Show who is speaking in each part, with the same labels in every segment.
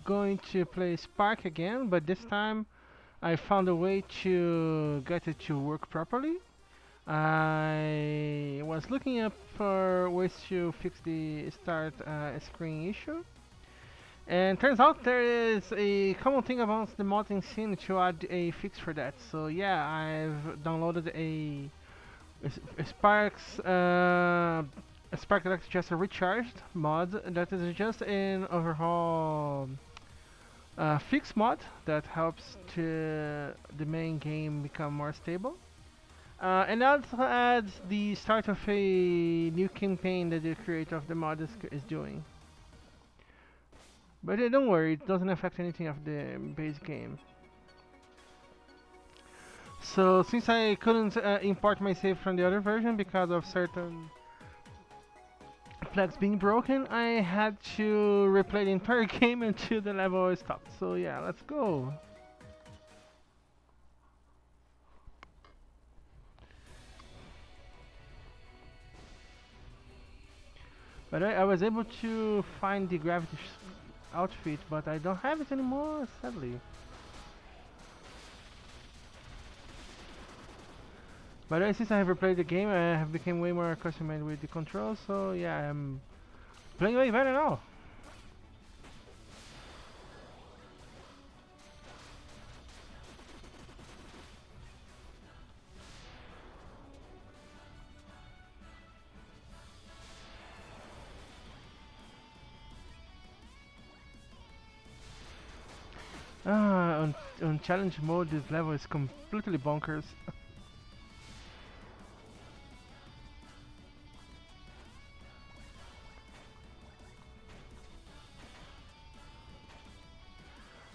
Speaker 1: going to play Spark again, but this time I found a way to get it to work properly. I was looking up for ways to fix the start screen issue, and turns out there is a common thing about the modding scene to add a fix for that. So yeah, I've downloaded a Spark Electric Jester Recharged mod that is just an overhaul fix mod that helps to the main game become more stable. And also adds the start of a new campaign that the creator of the mod is doing. But don't worry, it doesn't affect anything of the base game. So since I couldn't import my save from the other version because of certain flags being broken, I had to replay the entire game until the level stopped. So yeah, let's go. But I was able to find the gravity outfit, but I don't have it anymore, sadly. But since I have replayed the game, I have become way more accustomed with the controls, so yeah, I'm playing way better now. On challenge mode, this level is completely bonkers.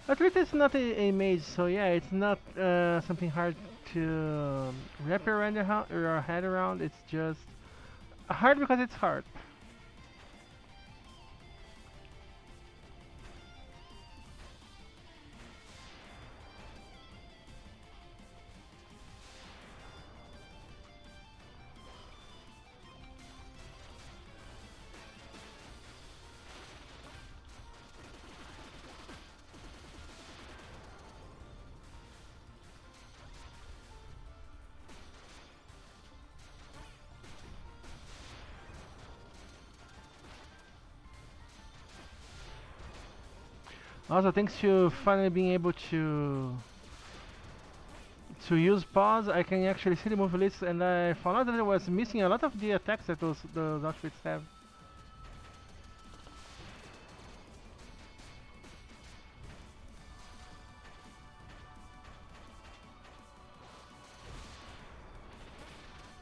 Speaker 1: At least it's not a maze, so yeah, it's not something hard to wrap your head around. It's just hard because it's hard. Also, thanks to finally being able to use pause, I can actually see the move list, and I found out that I was missing a lot of the attacks that those outfits have.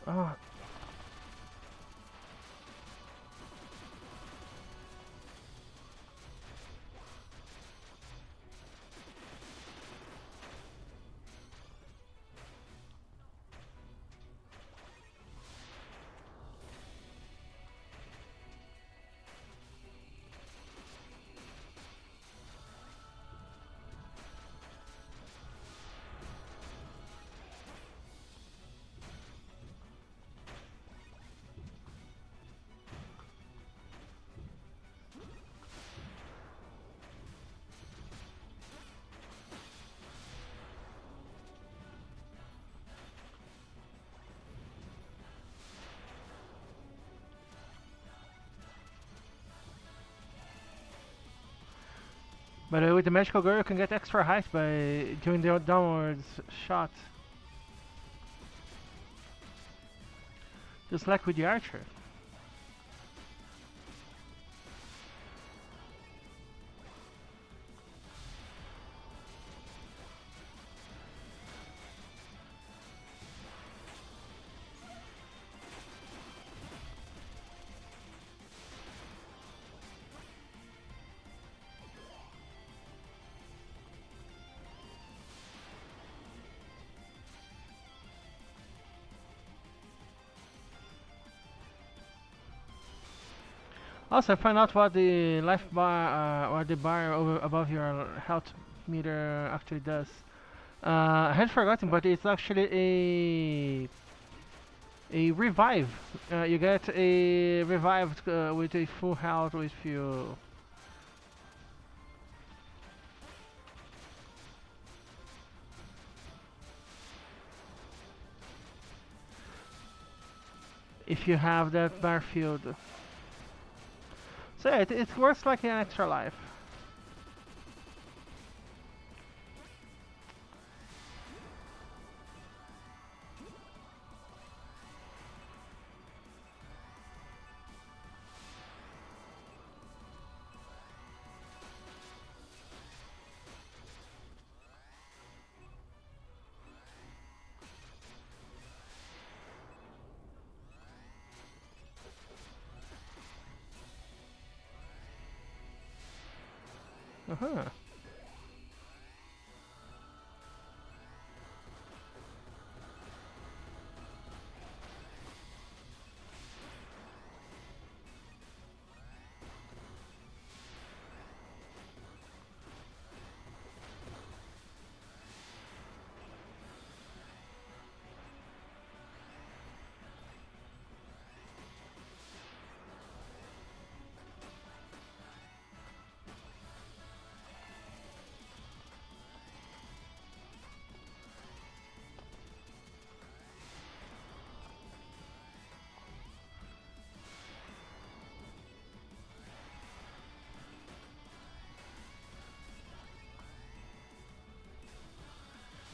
Speaker 1: Oh, but with the magical girl, you can get extra height by doing the downwards shot, just like with the archer. Also, find out what the life bar or the bar above your health meter actually does. I had forgotten, but it's actually a revive. You get a revived with a full health if you if you have that bar field. So yeah, it works like an extra life. Uh-huh.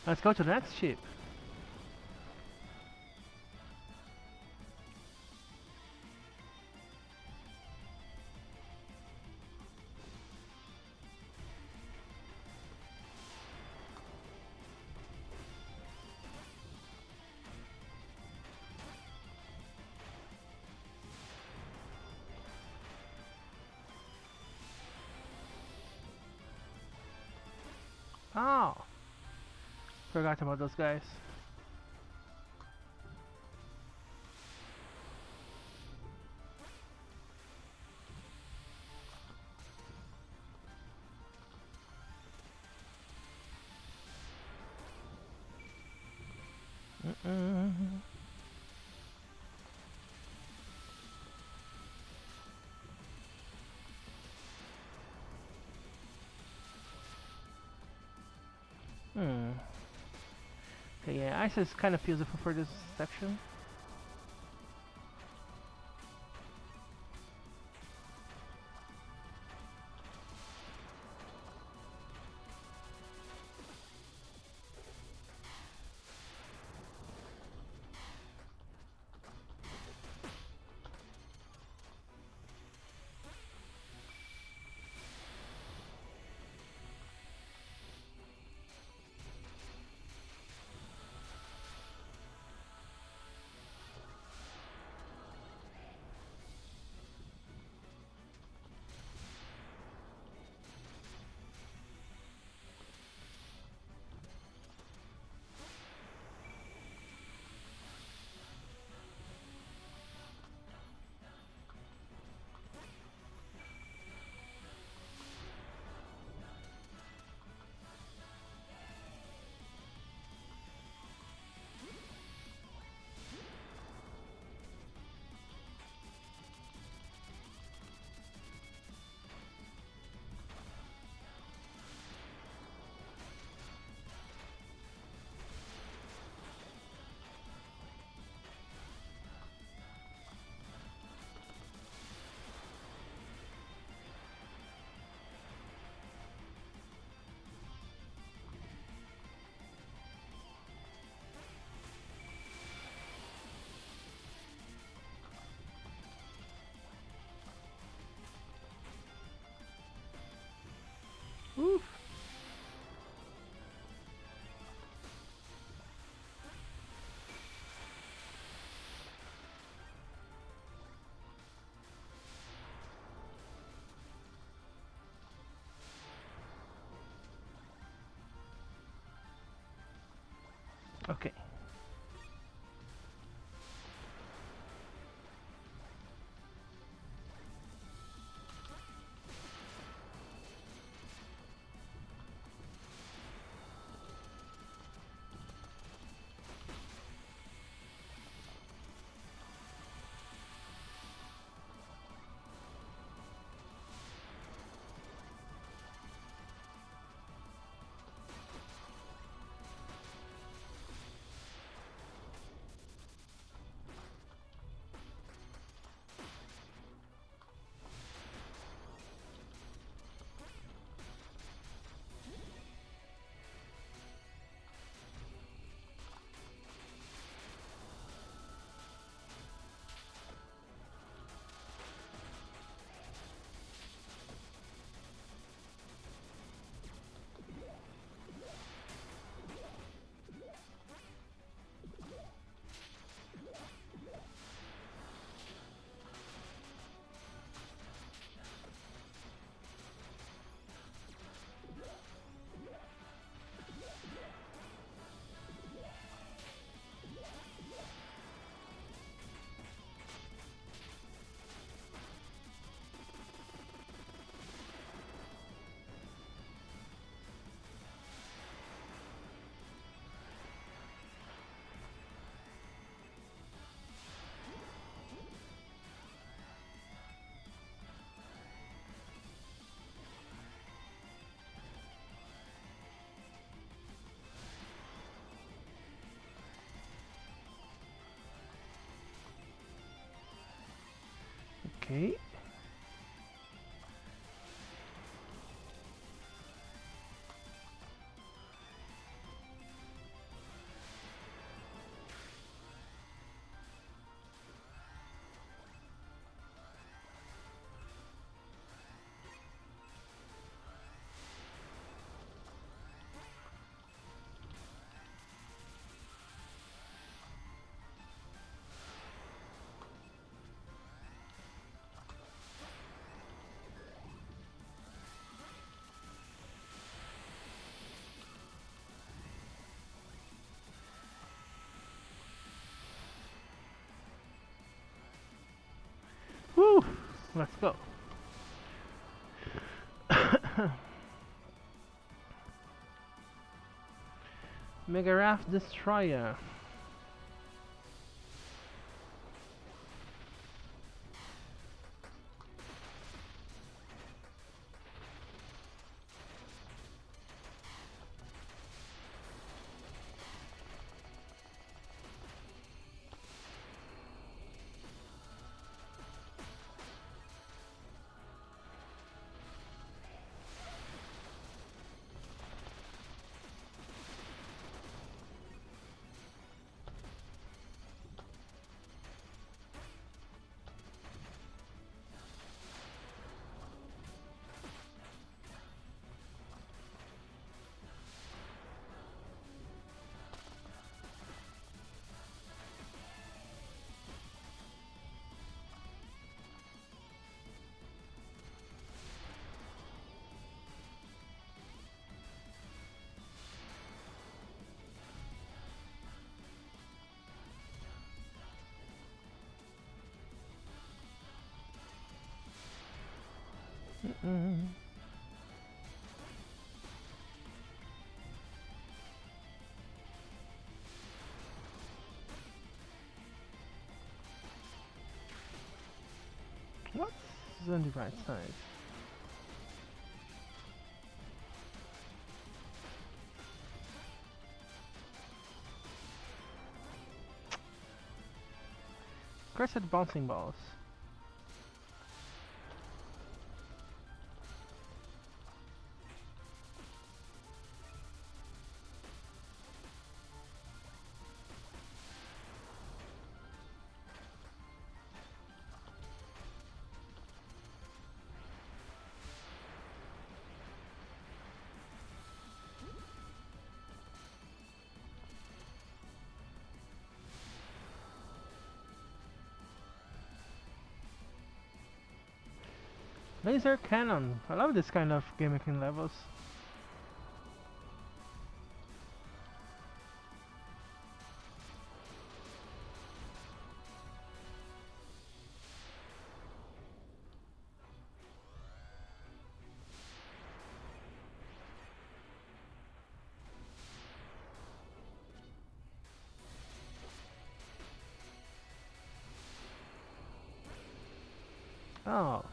Speaker 1: Let's go to the next ship. Oh, forgot about those guys. Mm-mm. Hmm. Okay, yeah, ice is kind of useful for this section. Oof. Okay. Okay. Woo! Let's go. Mega Raft Destroyer. Mm-mm. What's on the right side? Cursed bouncing balls. Laser cannon. I love this kind of gimmicking levels. Oh.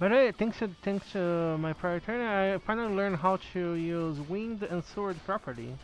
Speaker 1: By the way, thanks to my prior training, I finally learned how to use winged and sword properly.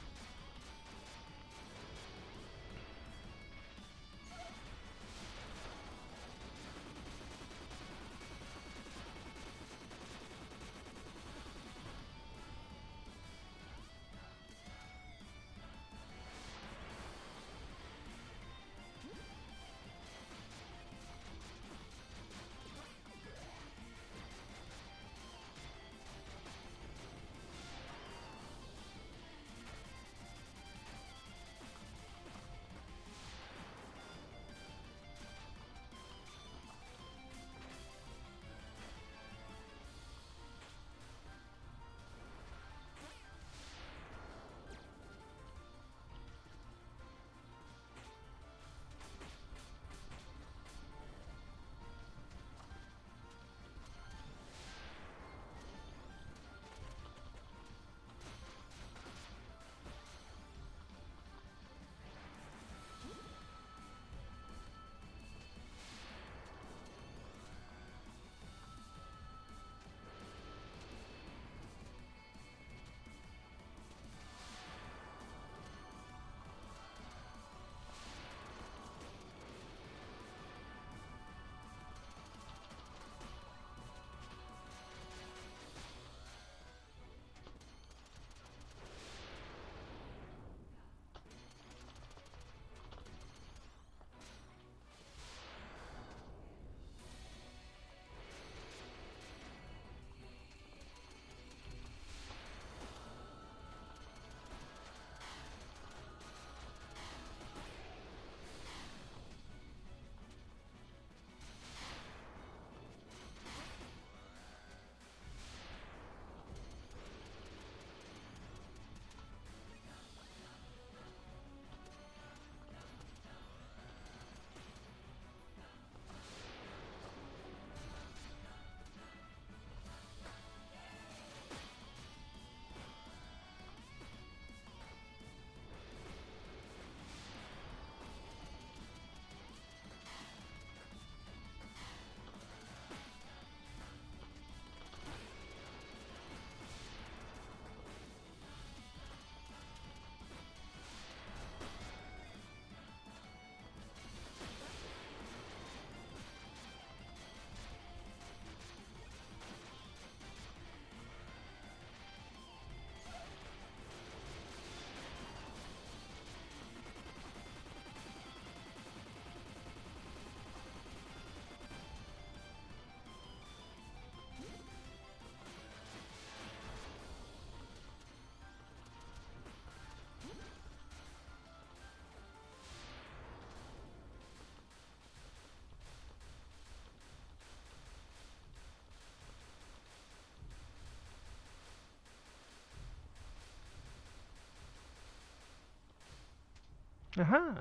Speaker 1: Aha.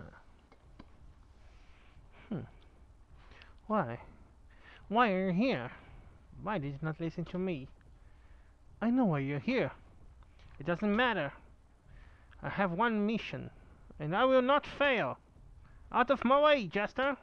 Speaker 1: Hmm. Why? Why are you here? Why did you not listen to me? I know why you're here. It doesn't matter. I have one mission, and I will not fail. Out of my way, Jester!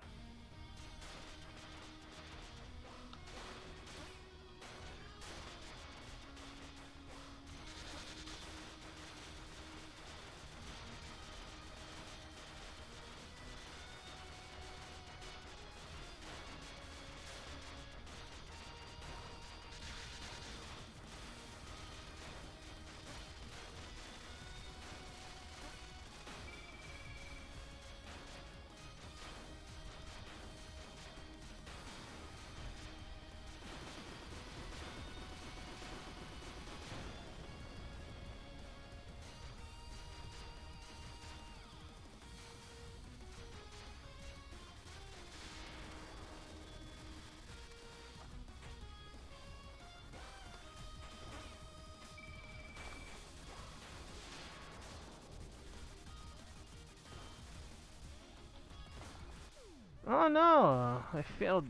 Speaker 1: Oh no! I failed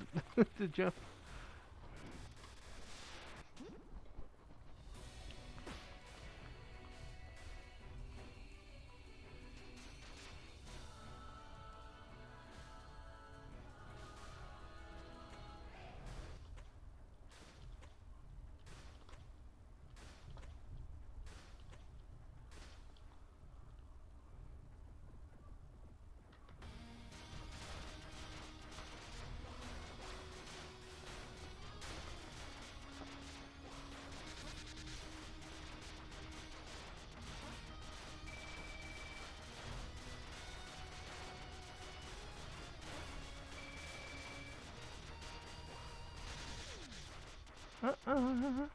Speaker 1: to jump. Uh-uh.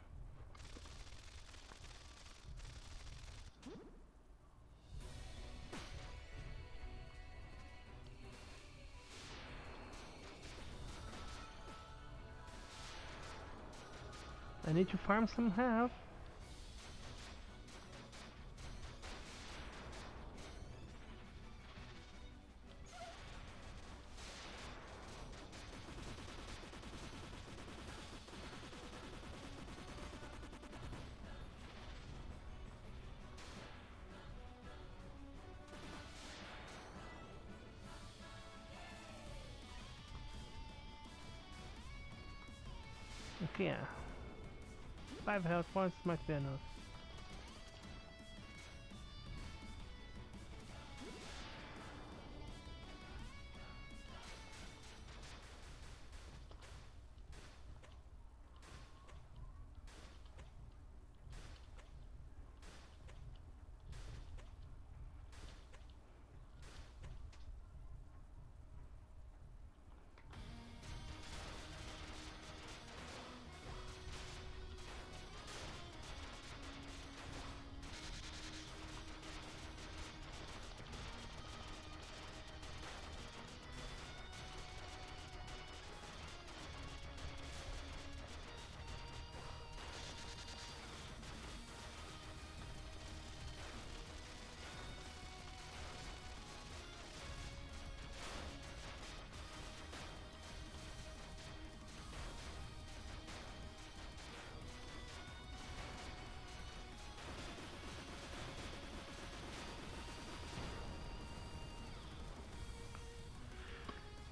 Speaker 1: I need to farm some health. Okay, yeah. 5 health points might be enough.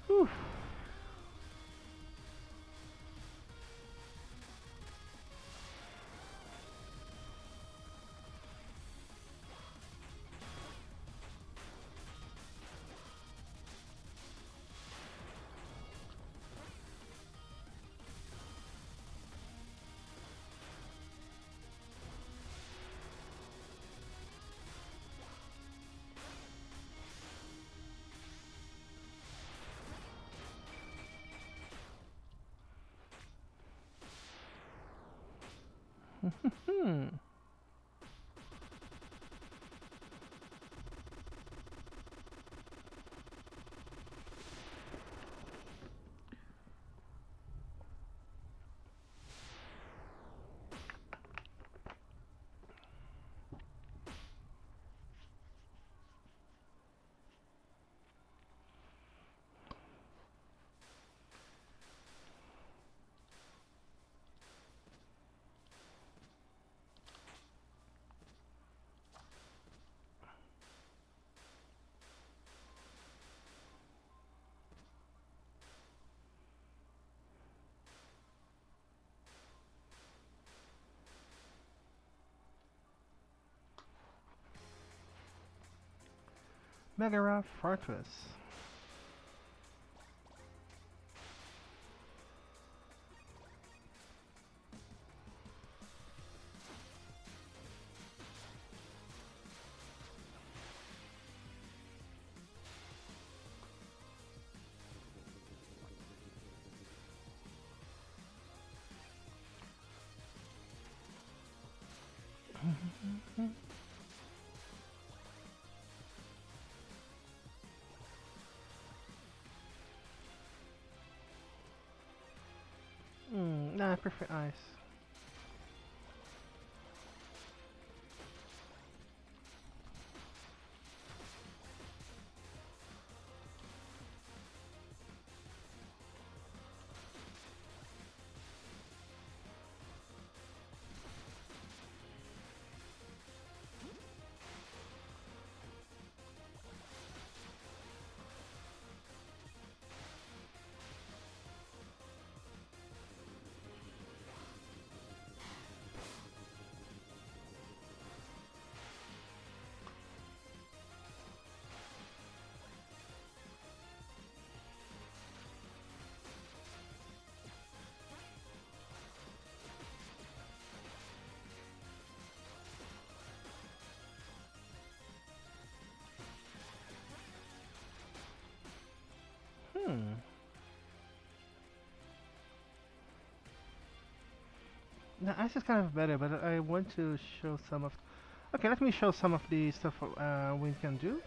Speaker 1: Whew. Hmm. Megara Fortress. Nah, I prefer ice. Hmm. Now, ice is kind of better, but I want to show some of. Okay, let me show some of the stuff we can do.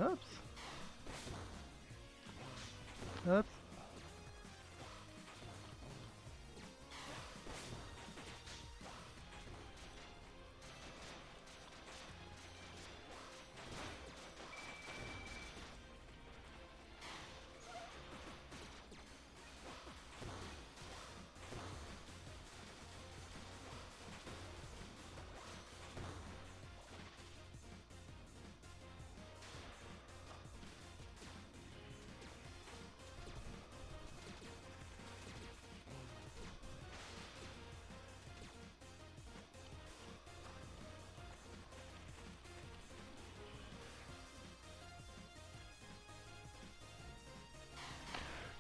Speaker 1: Oops. Oops.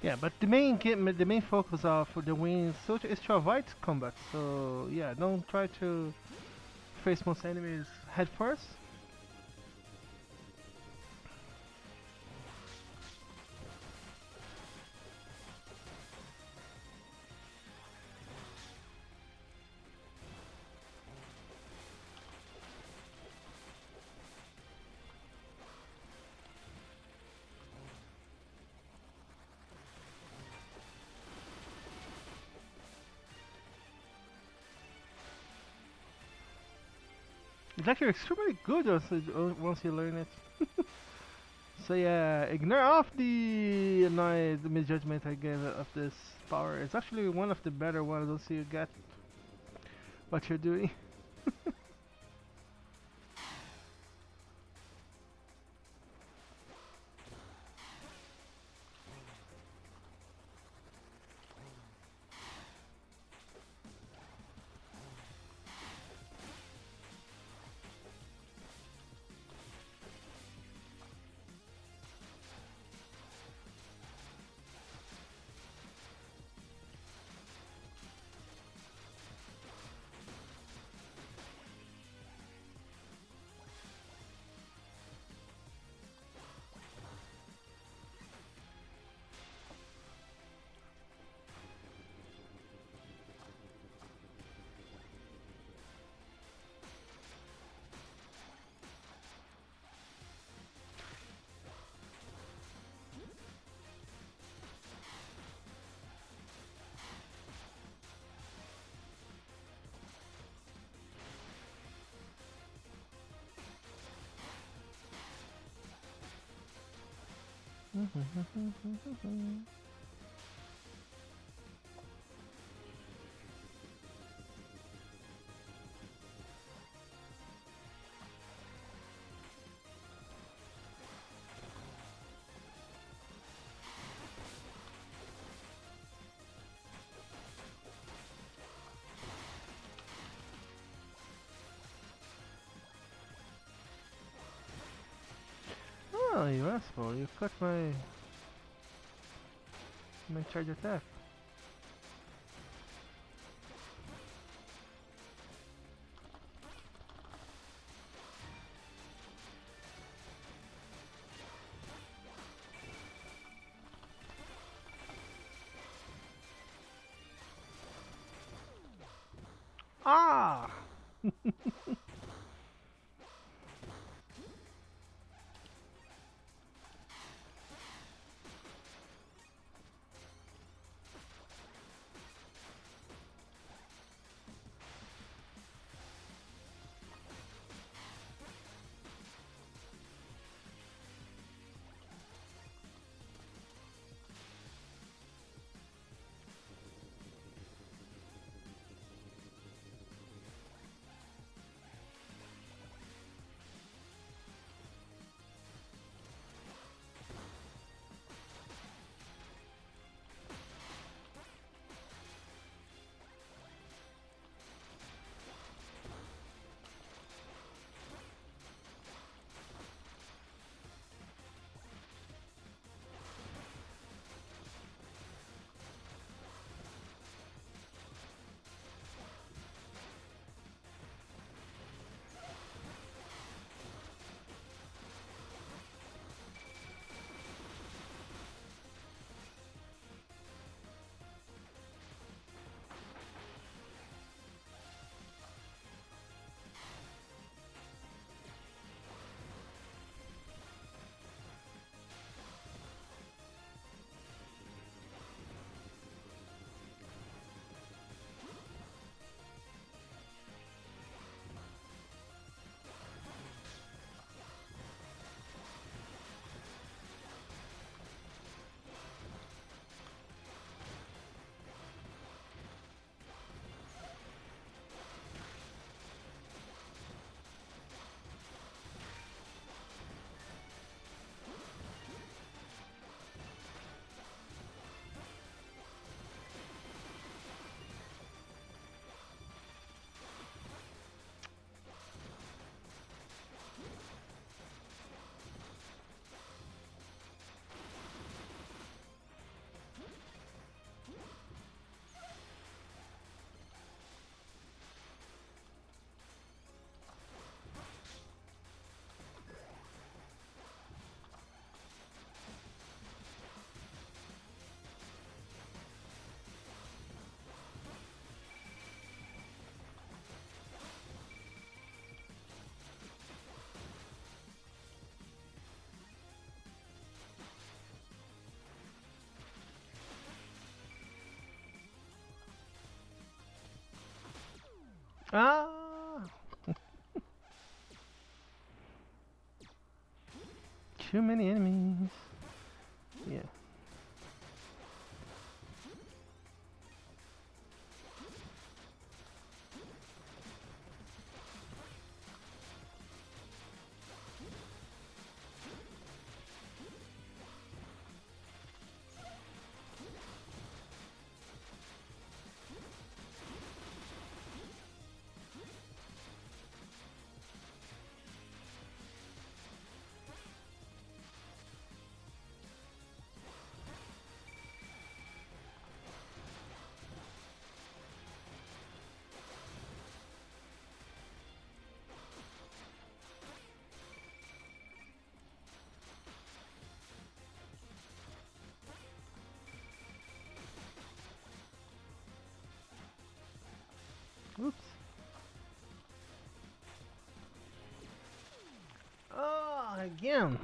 Speaker 1: Yeah, but the main focus of the win suit is to avoid combat. So yeah, don't try to face most enemies head first. It's actually extremely good once you learn it. So yeah, ignore off the annoyed misjudgment I gave of this power. It's actually one of the better ones once you get what you're doing. Oh, you asshole! You cut my charge attack. Ah! Ah! Too many enemies. Yeah. Oops. Oh, again.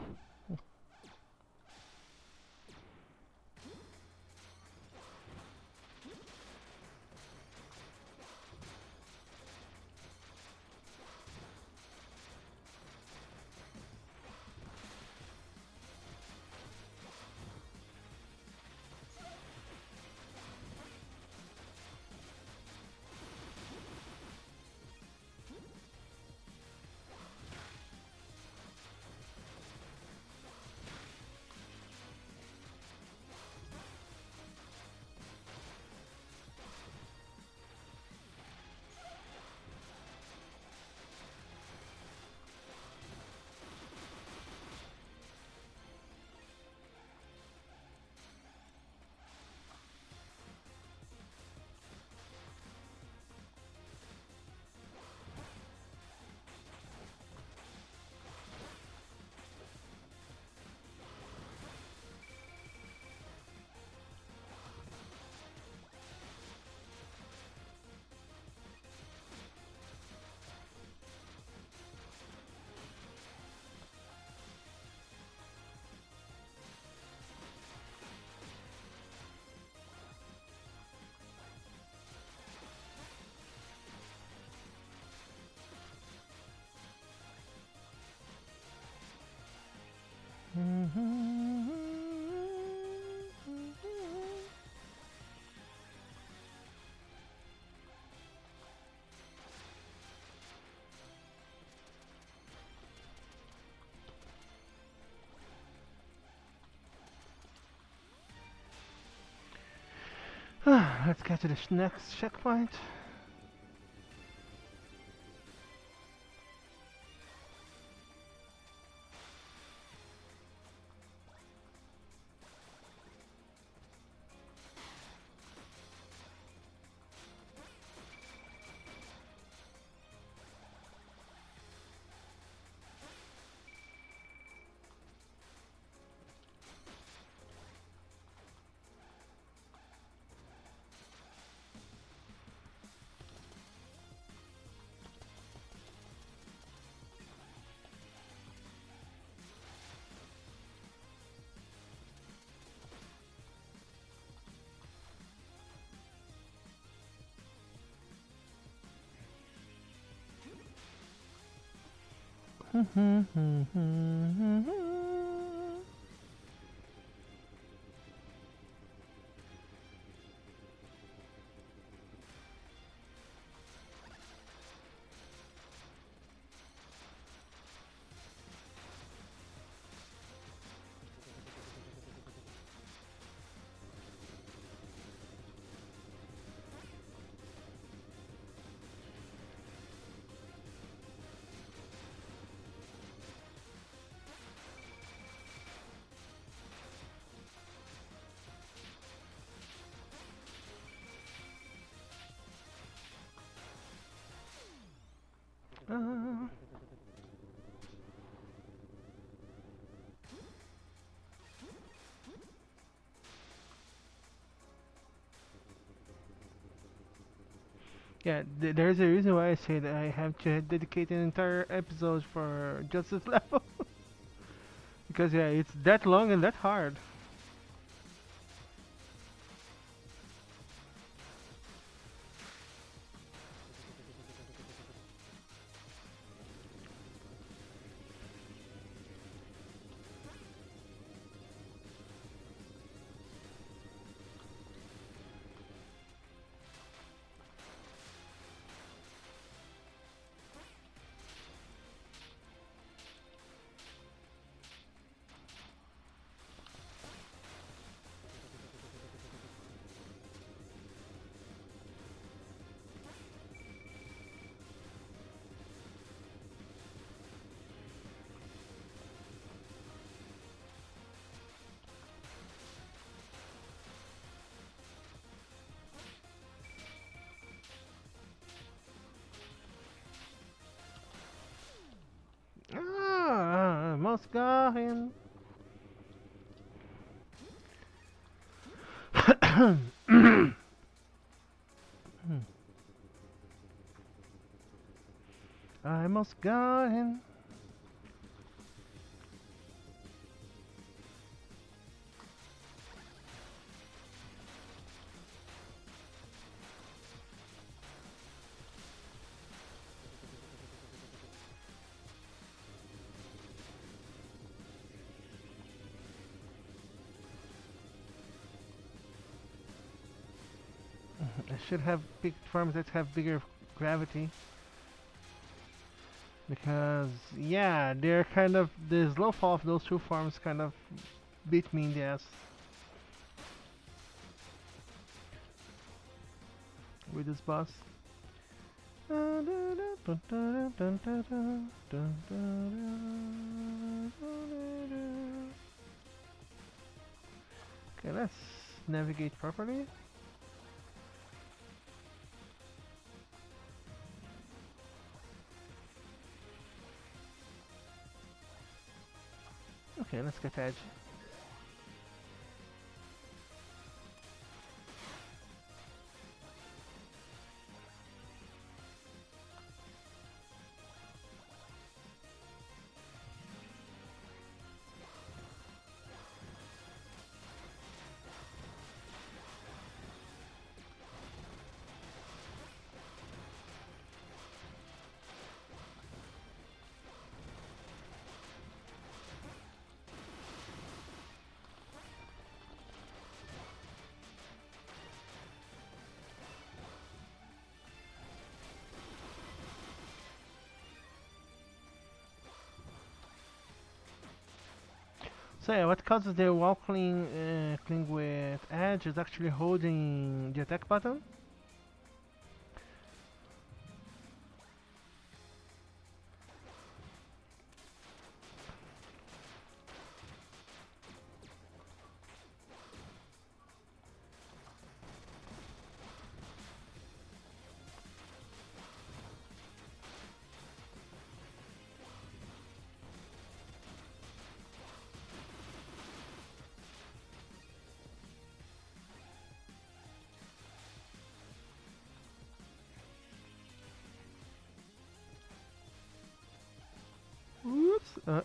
Speaker 1: Let's get to the next checkpoint. Uh, yeah, there's a reason why I say that I have to dedicate an entire episode for just this level. Because yeah, it's that long and that hard. Ah, almost got him. I almost got him. I should have picked farms that have bigger gravity. Because, yeah, they're kind of. The slow fall of those two farms kind of beat me in the ass with this boss. Okay, let's navigate properly. Okay, let's get edge. So yeah, what causes the wall cling with edge is actually holding the attack button. Oops.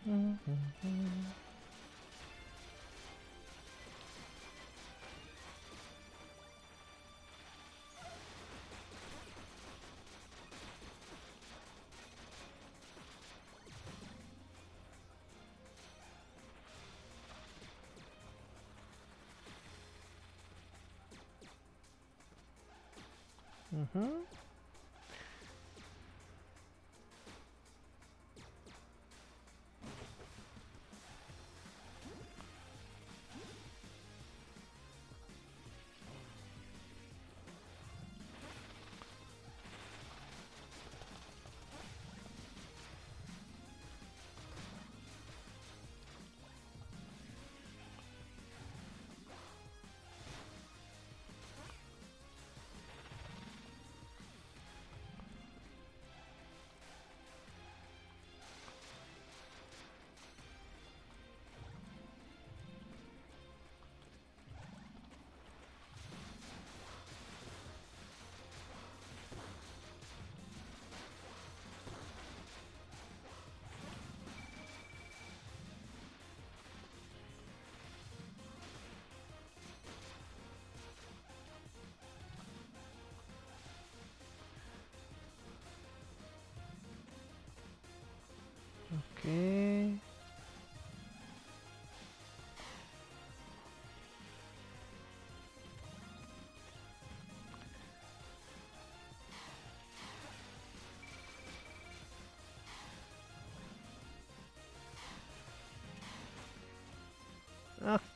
Speaker 1: Mm-hmm.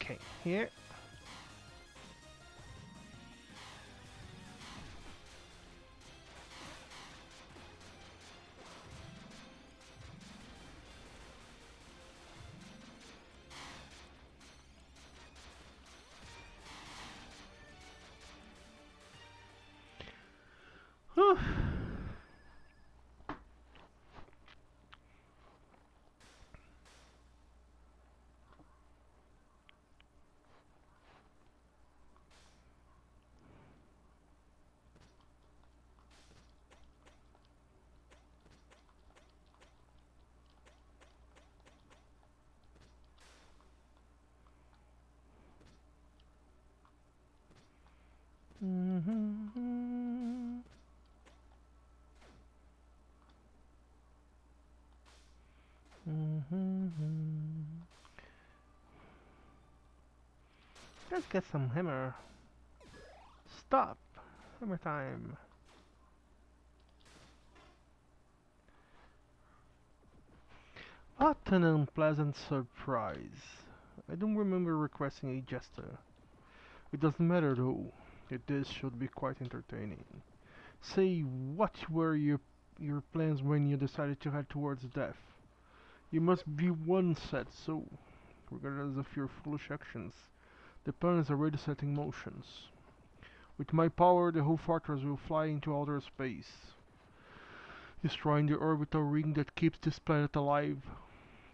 Speaker 1: Okay, here. Whew. Mm-hmm. Mm-hmm. Let's get some hammer. Stop! Hammer time. What an unpleasant surprise. I don't remember requesting a jester. It doesn't matter though. This should be quite entertaining. Say, what were your plans when you decided to head towards death? You must be one set, so regardless of your foolish actions, the plan is already set in motions. With my power, the whole fortress will fly into outer space, destroying the orbital ring that keeps this planet alive,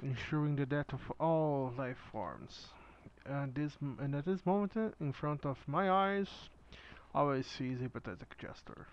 Speaker 1: ensuring the death of all life forms. And at this moment, in front of my eyes, all I see is a pathetic jester.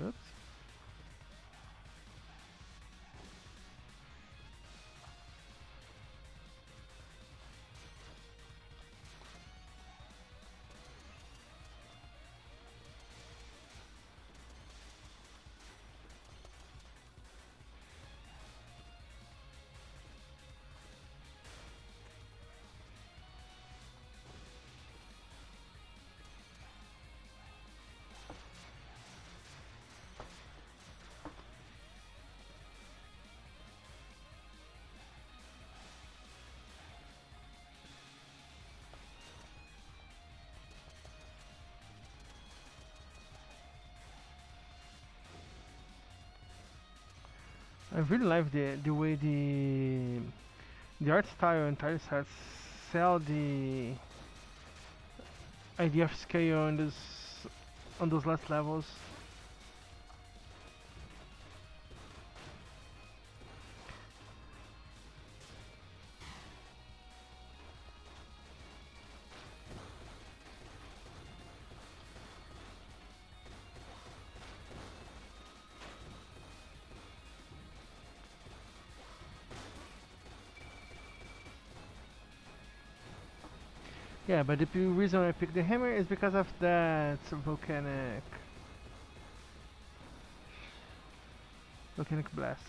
Speaker 1: Oops. I really like the way the art style and tile sets sell the idea of scale on those last levels. Yeah, but the reason I picked the hammer is because of that volcanic blast.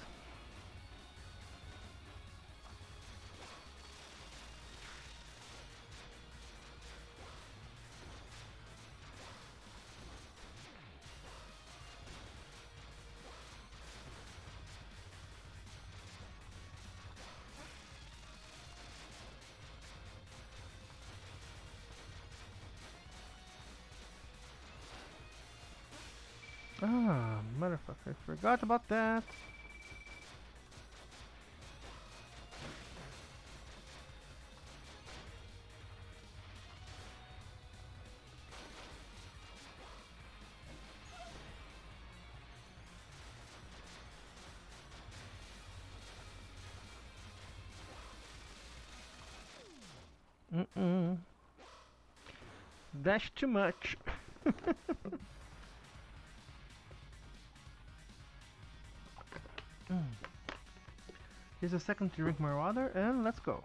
Speaker 1: Ah, motherfucker, I forgot about that. Mm-mm. That's too much. Mm. Here's a second to drink more water, and let's go.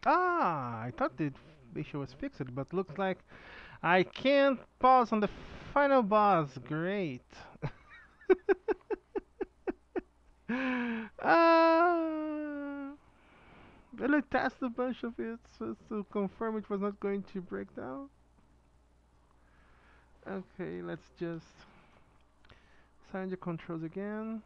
Speaker 1: Ah, I thought the issue was fixed, but looks like I can't pause on the final boss. Great. Ah, well, I tested a bunch of it to confirm it was not going to break down. Okay, let's just sign the controls again.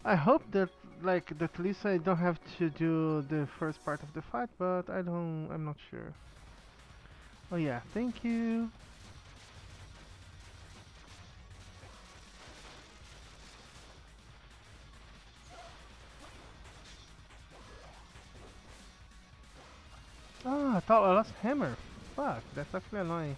Speaker 1: I hope that that at least I don't have to do the first part of the fight, but I'm not sure. Oh yeah, thank you. Ah, I thought I lost hammer. Fuck, that's actually annoying.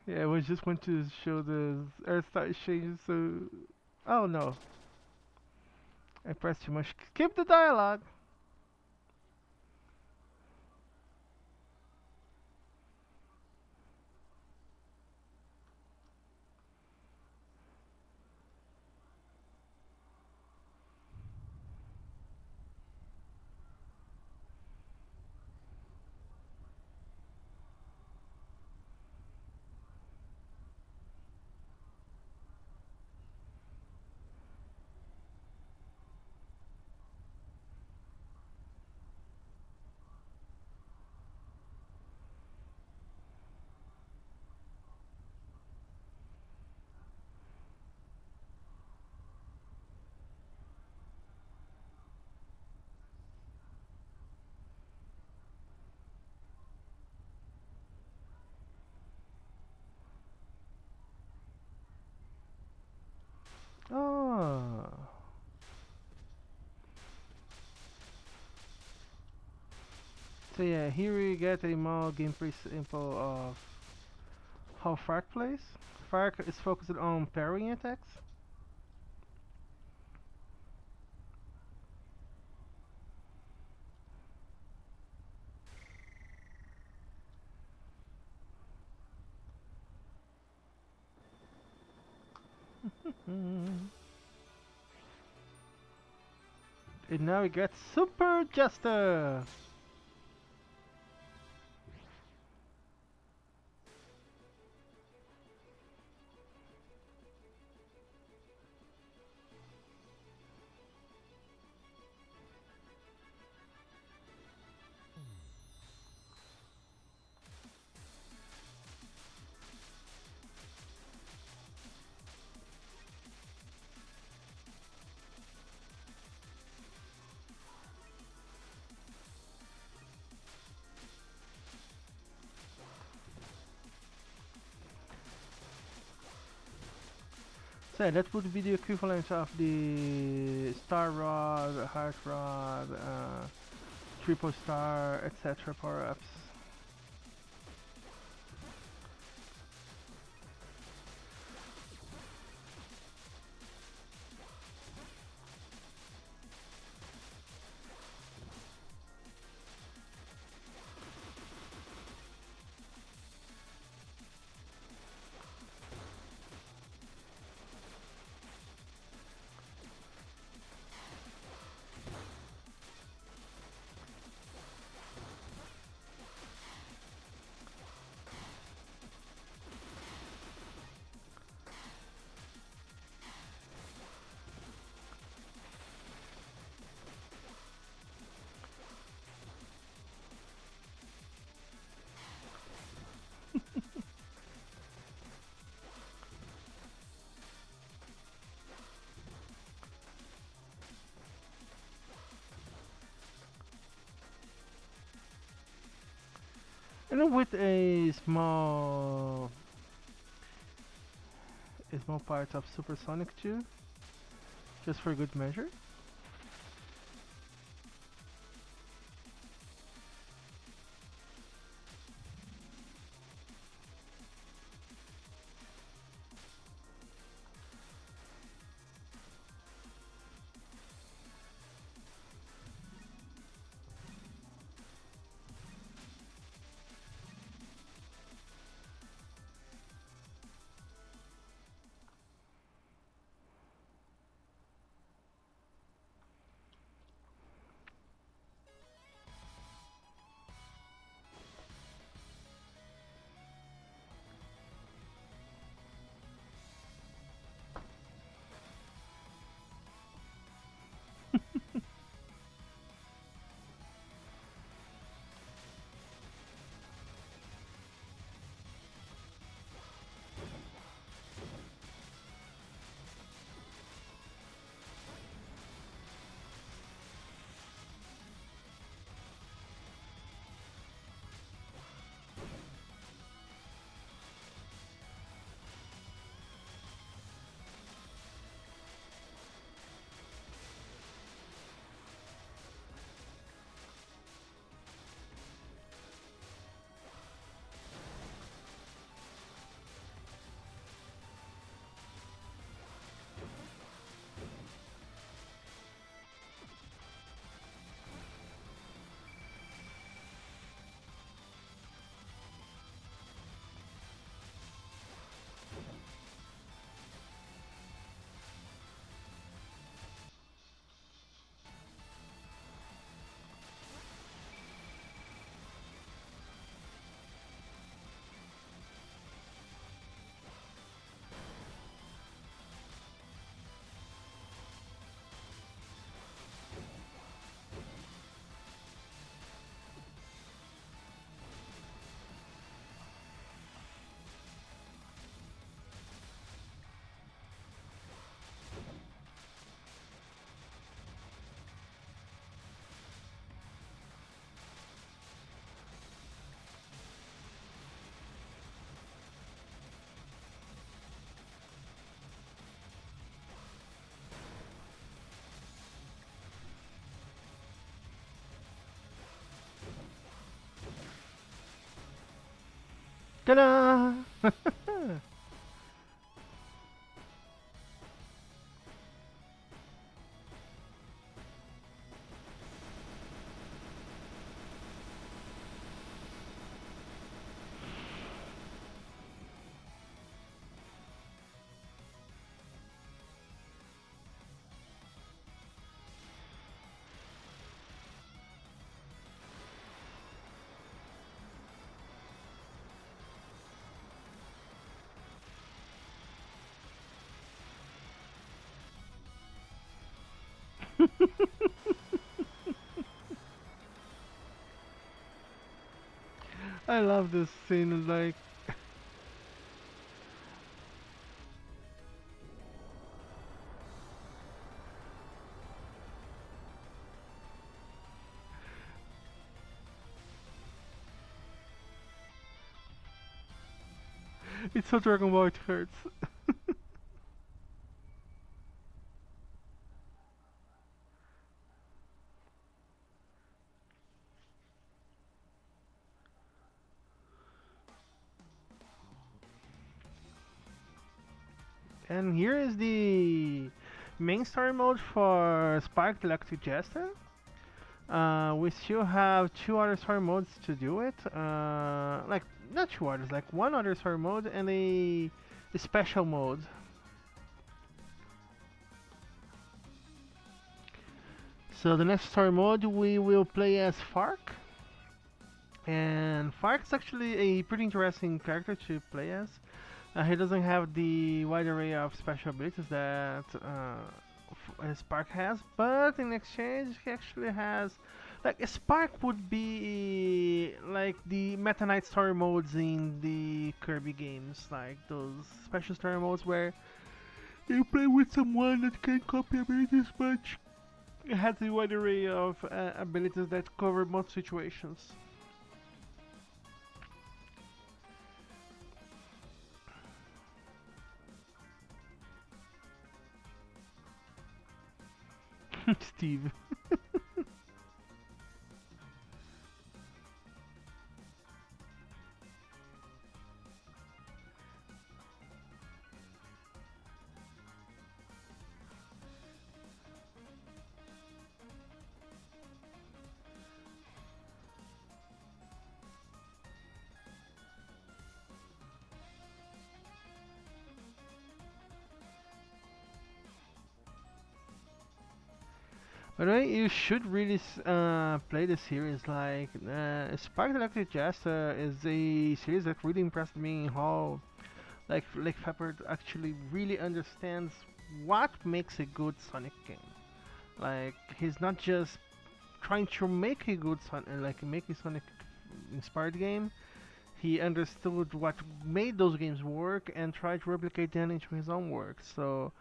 Speaker 1: Yeah, I was just want to show the earth start changing, so... Oh no, I pressed too much. Skip the dialogue! Oh. So yeah, here we get a more gameplay sample of how Fark plays. Fark is focused on parrying attacks. And now we get Super Jester! So yeah, that would be the equivalent of the Star Rod, Heart Rod, Triple Star, etc. power-ups. And with a small part of supersonic too, just for good measure. Ta-da! I love this scene. Like, it's so Dragon Ball. It hurts. And here is the main story mode for Spark Electric Jester. We still have two other story modes to do it. Like not two others, like one other story mode and a special mode. So the next story mode we will play as Fark. And Fark's actually a pretty interesting character to play as. He doesn't have the wide array of special abilities that Spark has, but in exchange, he actually has. Like, Spark would be like the Meta Knight story modes in the Kirby games, like those special story modes where you play with someone that can copy abilities, but has a wide array of abilities that cover most situations. Steve. By the way, you should really play the series. Like, Spark Electric Jester is a series that really impressed me in how like Pepper actually really understands what makes a good Sonic game. Like, he's not just trying to make a good like make a Sonic inspired game. He understood what made those games work and tried to replicate them into his own work. So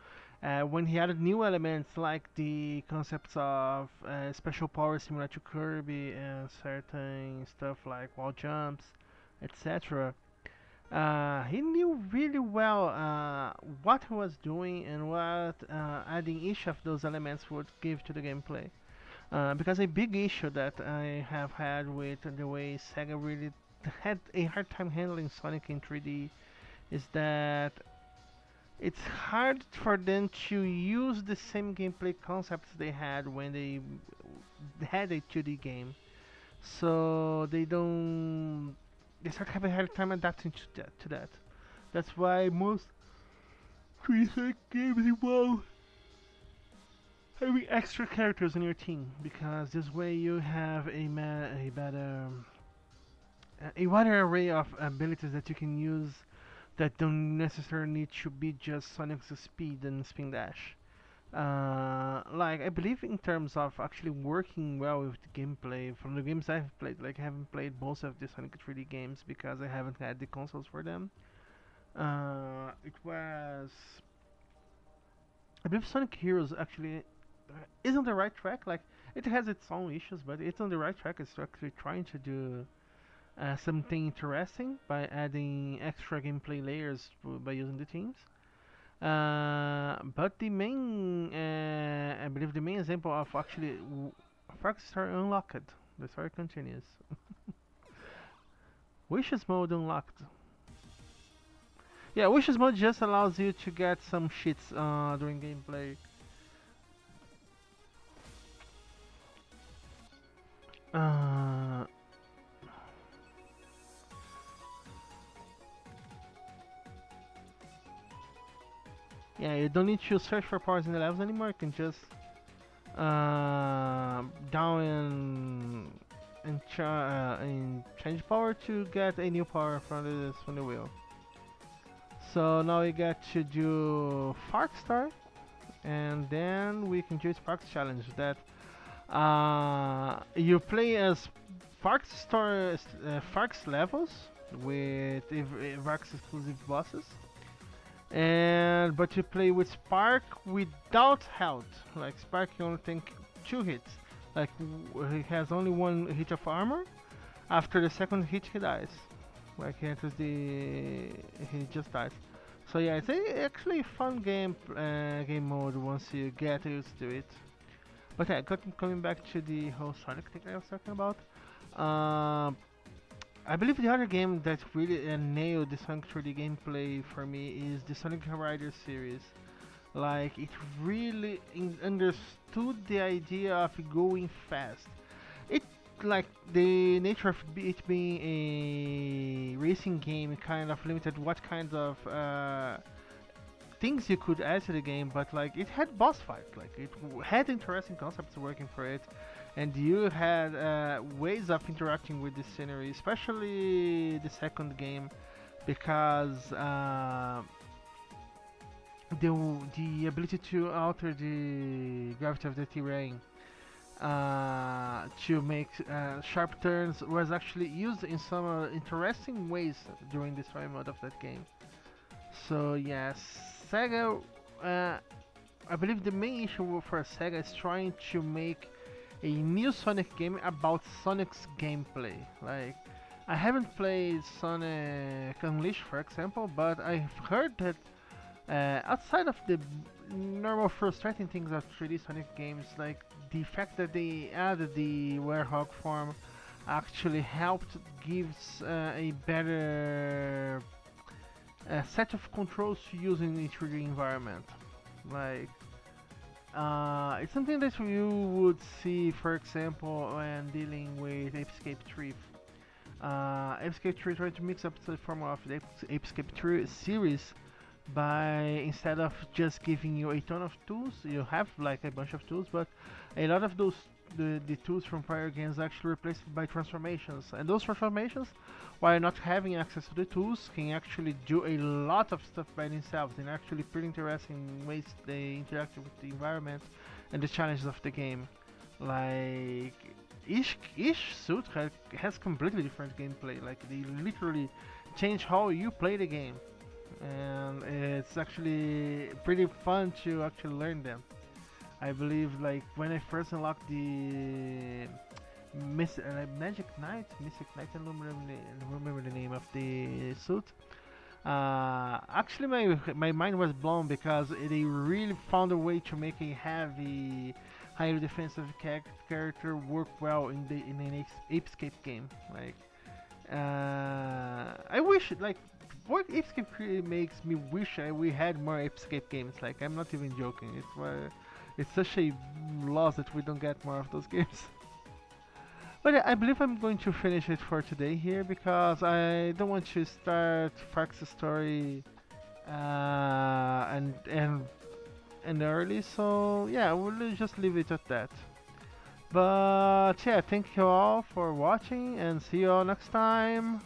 Speaker 1: when he added new elements like the concepts of special powers similar to Kirby and certain stuff like wall jumps, etc., he knew really well what he was doing and what adding each of those elements would give to the gameplay. Because a big issue that I have had with the way Sega really had a hard time handling Sonic in 3D is that it's hard for them to use the same gameplay concepts they had when they had a 2D game. So they start having a hard time adapting to that. That's why most 3D games involve having extra characters in your team because this way you have a better a wider array of abilities that you can use that don't necessarily need to be just Sonic's speed and spin dash. Like I believe in terms of actually working well with the gameplay from the games I've played. Like I haven't played most of the Sonic 3D games because I haven't had the consoles for them. It was I believe Sonic Heroes actually is on the right track. Like it has its own issues, but it's on the right track. It's actually trying to do something interesting by adding extra gameplay layers by using the teams. But the main, I believe the main example of actually Fox Star Unlocked, the story continues. Wishes mode unlocked. Yeah, Wishes mode just allows you to get some shits during gameplay. Uh, yeah, you don't need to search for powers in the levels anymore. You can just down and change power to get a new power from the wheel. So now we get to do Fark Star, and then we can do Sparks Challenge. That you play as Fark Star Farks levels with Farks exclusive bosses, and but you play with Spark without health. Like Spark, you only take 2 hits. Like he has only 1 hit of armor. After the second hit, he dies. Like he enters he just dies. So yeah, it's actually a fun game mode once you get used to it. But yeah, coming back to the whole Sonic thing I was talking about. Um, I believe the other game that really nailed the Sonic 3D gameplay for me is the Sonic Riders series. Like it really understood the idea of going fast. It like the nature of it being a racing game kind of limited what kinds of things you could add to the game, but like it had boss fight, like it had interesting concepts working for it, and you had ways of interacting with the scenery, especially the second game, because the ability to alter the gravity of the terrain to make sharp turns was actually used in some interesting ways during the story mode of that game. So yes, Sega. Uh, I believe the main issue for Sega is trying to make a new Sonic game about Sonic's gameplay. Like, I haven't played Sonic Unleashed, for example, but I've heard that Outside of the normal frustrating things of 3D Sonic games, like the fact that they added the Werehog form actually helped gives a better set of controls to use in the 3D environment. Like, it's something that you would see, for example, when dealing with Apescape 3. Apescape 3 tried to mix up the formula of the Apescape 3 series by, instead of just giving you a ton of tools, you have like a bunch of tools, but a lot of those the tools from prior games are actually replaced by transformations, and those transformations, while not having access to the tools, can actually do a lot of stuff by themselves, and actually pretty interesting ways they interact with the environment and the challenges of the game. Like, each suit has completely different gameplay. Like, they literally change how you play the game, and it's actually pretty fun to actually learn them. I believe, like, when I first unlocked the Mystic Knight, I don't remember the name of the suit. Actually, my mind was blown because they really found a way to make a heavy, highly defensive character work well in an Apescape game. Like, I wish, like, what Apescape really makes me wish we had more Apescape games. Like, I'm not even joking. It's such a loss that we don't get more of those games. But yeah, I believe I'm going to finish it for today here because I don't want to start Fox's story and early. So yeah, we'll just leave it at that. But yeah, thank you all for watching and see you all next time.